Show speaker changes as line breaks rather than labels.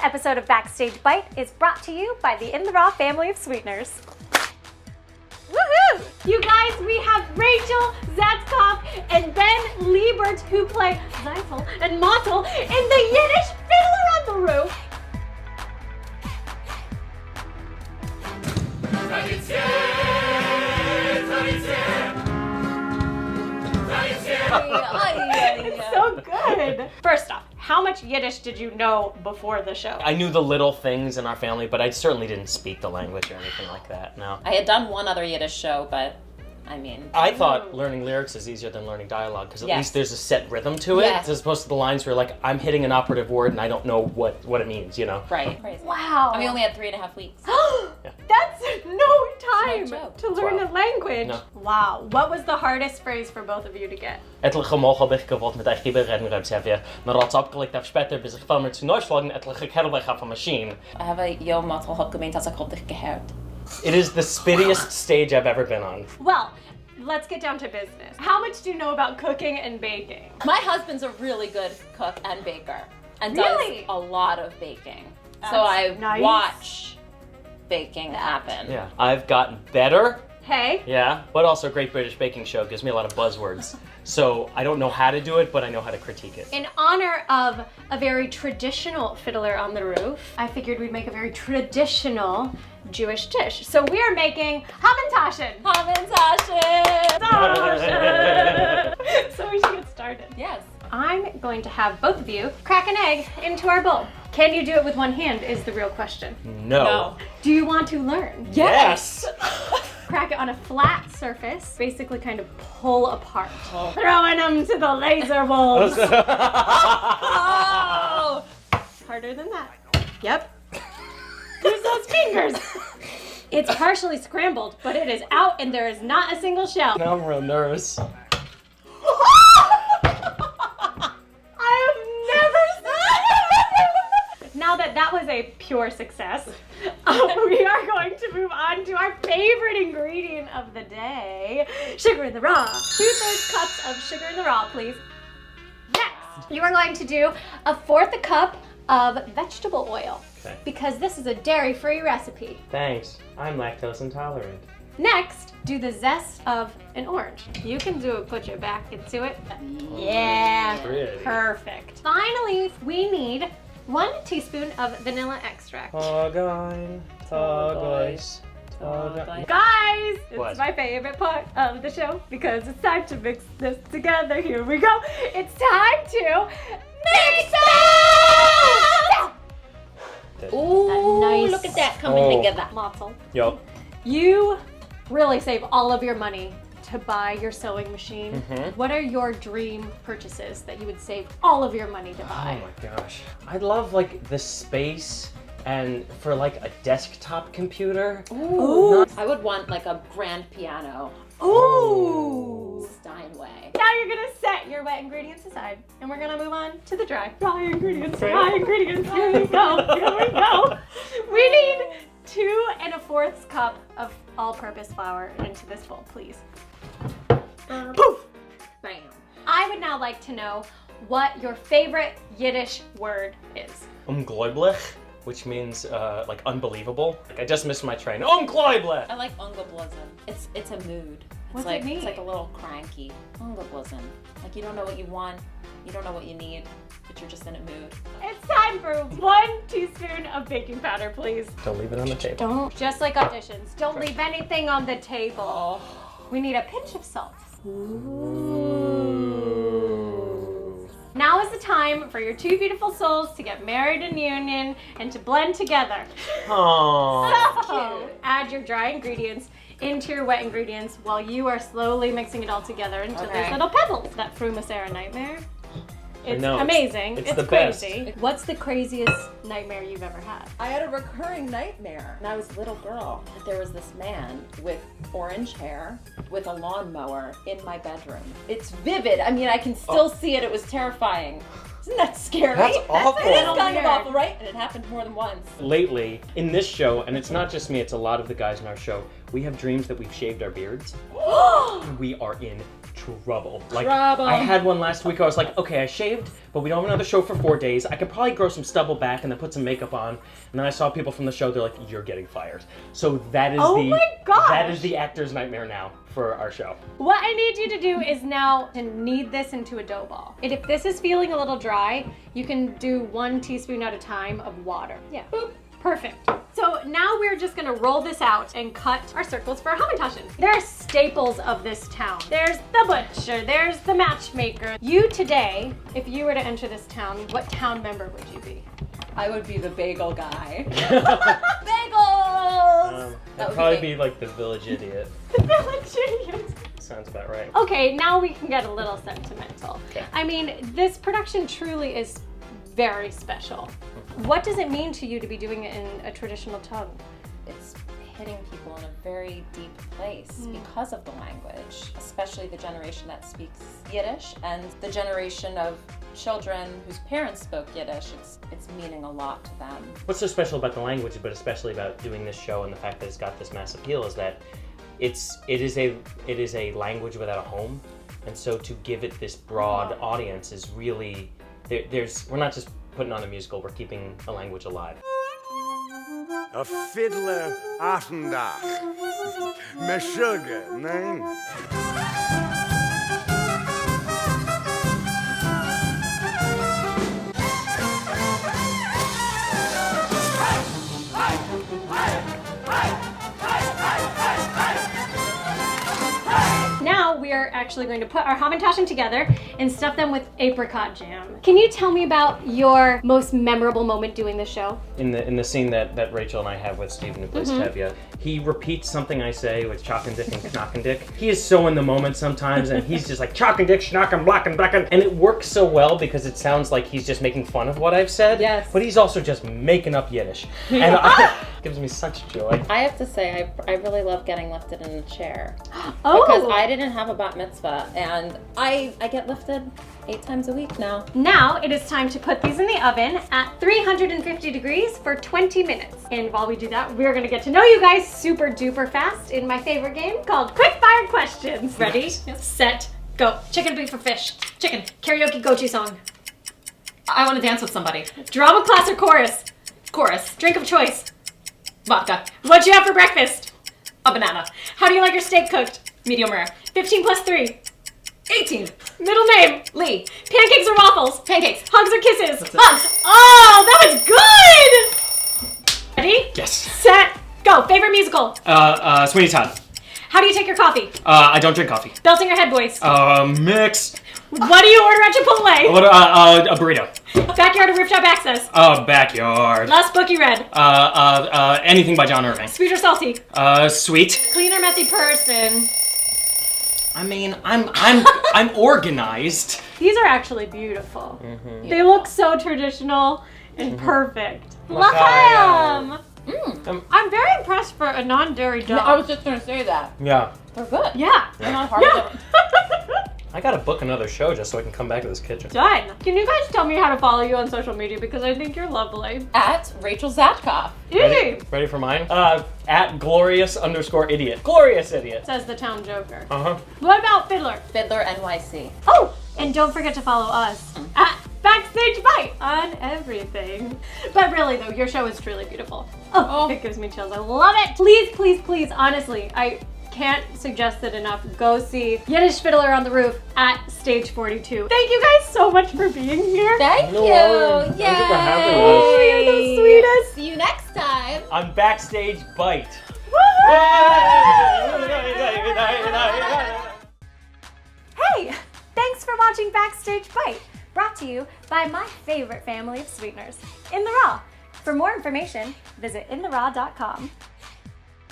episode of Backstage Bite is brought to you by the In the Raw family of sweeteners. Woohoo! You guys, we have Rachel, Zatcoff, and Ben Liebert who play Zeifel and Mottel in the Yiddish Fiddler on the Roof. It's so good. First off, how much Yiddish did you know before the show?
I knew the little things in our family, but I certainly didn't speak the language or anything like that, no.
I had done one other Yiddish show, but I mean...
I thought learning lyrics is easier than learning dialogue, because at
Yes.
least there's a set rhythm to it,
Yes.
as opposed to the lines where, like, I'm hitting an operative word and I don't know what it means, you know?
Right. Crazy.
Wow.
And we only had 3.5 weeks.
That's no time
It's no joke.
to learn
Wow.
a language.
No.
Wow. What was the hardest phrase for both of you to get?
Etliche Mal habe ich gewollt mit euch reden, Rebsevia, maar als abgelegt auf später, bis ich voll mir zu neu schlagen, etliche Kerlweg auf a machine.
I have a yo Mottel hat gemeint, als ik had dich gehört.
It is the spittiest stage I've ever been on.
Well, let's get down to business. How much do you know about cooking and baking?
My husband's a really good cook and baker, and
Really?
does a lot of baking. So
That's
I
nice.
watch baking happen.
Yeah. I've gotten better.
Hey,
Yeah, but also Great British Baking Show gives me a lot of buzzwords. So I don't know how to do it, but I know how to critique it.
in honor of a very traditional Fiddler on the Roof, I figured we'd make a very traditional Jewish dish. So we are making Hamantaschen.
Hamantaschen!
So we should get started.
Yes.
I'm going to have both of you crack an egg into our bowl. Can you do it with one hand is the real question.
No.
Do you want to learn?
Yes!
Crack it on a flat surface, basically kind of pull apart. Throwing them to the laser wolves.
Oh!
Harder than that. Yep. Use those fingers. It's partially scrambled, but it is out and there is not a single shell.
Now I'm real nervous.
I have never seen it. Now that was a pure success, we are going to move on to our favorite ingredient of the day, sugar in the raw. 2/3 cups of sugar in the raw, please. Next, you are going to do 1/4 cup of vegetable oil,
Okay.
because this is a dairy-free recipe.
Thanks. I'm lactose intolerant.
Next, do the zest of an orange. You can do it, put your back into it. Yeah,
Pretty.
perfect. Finally, we need 1 teaspoon of vanilla extract.
Tagein, Tageis, Tagein.
Guys, it's
What?
my favorite part of the show because it's time to mix this together. Here we go. It's time to mix it!
Ooh,
nice
look at that coming
Oh.
together.
Motzel.
Yo.
You really save all of your money to buy your sewing machine.
Mhm.
What are your dream purchases that you would save all of your money to
Oh
buy?
my gosh. I'd love like the space and for like a desktop computer.
Ooh.
I would want like a grand piano,
Ooh.
Steinway.
Now you're gonna set your wet ingredients aside, and we're gonna move on to the dry. Dry ingredients, dry ingredients. Here we go. Here we go. We need 2 1/4 cup of all-purpose flour into this bowl, please. Poof.
Bam.
I would now like to know what your favorite Yiddish word is.
Unglaublich, which means like unbelievable. Like I just missed my train. Unglaublich!
I like ungeblasen. It's a mood.
What's
like
it mean?
It's like a little cranky. Ungeblasen. Like you don't know what you want, you don't know what you need, but you're just in a mood.
It's time for 1 teaspoon of baking powder, please.
Don't leave it on the table.
Don't. Just like auditions, don't leave anything on the table.
Oh.
We need a pinch of salt. Now is the time for your 2 beautiful souls to get married in union and to blend together.
Aww.
So, add your dry ingredients into your wet ingredients while you are slowly mixing it all together until there's
Okay.
little pebbles. That Frumasera nightmare. It's
know, it's-
amazing.
it's the best.
crazy. What's the craziest nightmare you've ever had?
I had a recurring nightmare. When I was a little girl, there was this man with orange hair with a lawnmower in my bedroom. It's vivid. I mean, I can still see it. It was terrifying. Isn't that scary?
That's awful.
It is kind
Weird.
of awful, right? And it happened more than once.
Lately, in this show, and it's not just me, it's a lot of the guys in our show, we have dreams that we've shaved our beards. We are in trouble. Like,
Trouble.
I had one last week. I was like, okay, I shaved, but we don't have another show for 4 days. I could probably grow some stubble back and then put some makeup on. And then I saw people from the show. They're like, "You're getting fired." So that is that is the actor's nightmare now for our show.
What I need you to do is now to knead this into a dough ball. And if this is feeling a little dry, you can do 1 teaspoon at a time of water. Yeah. Boop. Perfect. So now we're just gonna roll this out and cut our circles for Hamantaschen. There are staples of this town. There's the butcher, there's the matchmaker. You today, if you were to enter this town, what town member would you be?
I would be the bagel guy. Bagels!
That'd probably be like the village idiot.
The village idiot.
Sounds about right.
Okay, now we can get a little sentimental.
Okay.
I mean, this production truly is very special. What does it mean to you to be doing it in a traditional tongue?
It's hitting people in a very deep place because of the language, especially the generation that speaks Yiddish and the generation of children whose parents spoke Yiddish. It's meaning a lot to them.
What's so special about the language, but especially about doing this show and the fact that it's got this mass appeal, is that it is a language without a home, and so to give it this broad audience is really we're not just putting on a musical, we're keeping a language alive.
A fiddler Affendach. Meshuggah, nein?
Now we are actually going to put our Hamantaschen together and stuff them with apricot jam. Can you tell me about your most memorable moment doing this show?
In the scene that Rachel and I have with Steven, who plays Tevye, he repeats something I say with chock and dick and knock and dick. He is so in the moment sometimes, and he's just like chock and dick, schnock and black and black, and it works so well because it sounds like he's just making fun of what I've said.
Yes.
But he's also just making up Yiddish, and it gives me such joy.
I have to say, I really love getting lifted in a chair.
Oh!
Because I didn't have a bat mitzvah, and I get lifted 8 times a week now.
Now it is time to put these in the oven at 350 degrees for 20 minutes. And while we do that, we're gonna get to know you guys super duper fast in my favorite game called Quick Fire Questions. Ready, set, go. Chicken, beef, or fish? Chicken. Karaoke go-to song.
I want to dance with somebody.
Drama class or chorus?
Chorus.
Drink of choice.
Vodka.
What'd you have for breakfast?
A banana.
How do you like your steak cooked?
Medium rare.
15 plus 3.
18.
Middle name.
Lee.
Pancakes or waffles?
Pancakes.
Hugs or kisses?
it.
Hugs. Oh, that was good! Ready?
Yes.
Set, go. Favorite musical?
Sweeney Todd.
How do you take your coffee?
I don't drink coffee.
Belting your head, boys.
Mix.
What do you order at Chipotle?
What? A burrito.
Backyard or rooftop access?
Backyard.
Last book you read?
Anything by John Irving.
Sweet or salty?
Sweet.
Clean or messy person?
I mean, I'm organized.
These are actually beautiful. They look so traditional and perfect. L'chaim! I'm very impressed for a non-dairy dog.
I was just gonna say that.
Yeah.
They're good.
Yeah.
They're not hard to
I gotta book another show just so I can come back to this kitchen.
Done. Can you guys tell me how to follow you on social media, because I think you're lovely.
At Rachel Zatcoff.
Easy,
Ready for mine? At glorious_idiot. Glorious idiot.
says the town joker.
Uh-huh.
What about Fiddler?
Fiddler NYC.
Oh, and don't forget to follow us at Backstage Bite on everything. But really though, your show is truly beautiful. Oh, it gives me chills. I love it. Please, please, please, honestly, I can't suggest it enough. Go see Yiddish Fiddler on the Roof at Stage 42. Thank you guys so much for being here.
Thank
No
you.
worries.
Yay.
Thank you for having us.
Oh, you're the sweetest.
See you next time.
On Backstage Bite.
Hey, thanks for watching Backstage Bite, brought to you by my favorite family of sweeteners, In the Raw. For more information, visit intheraw.com.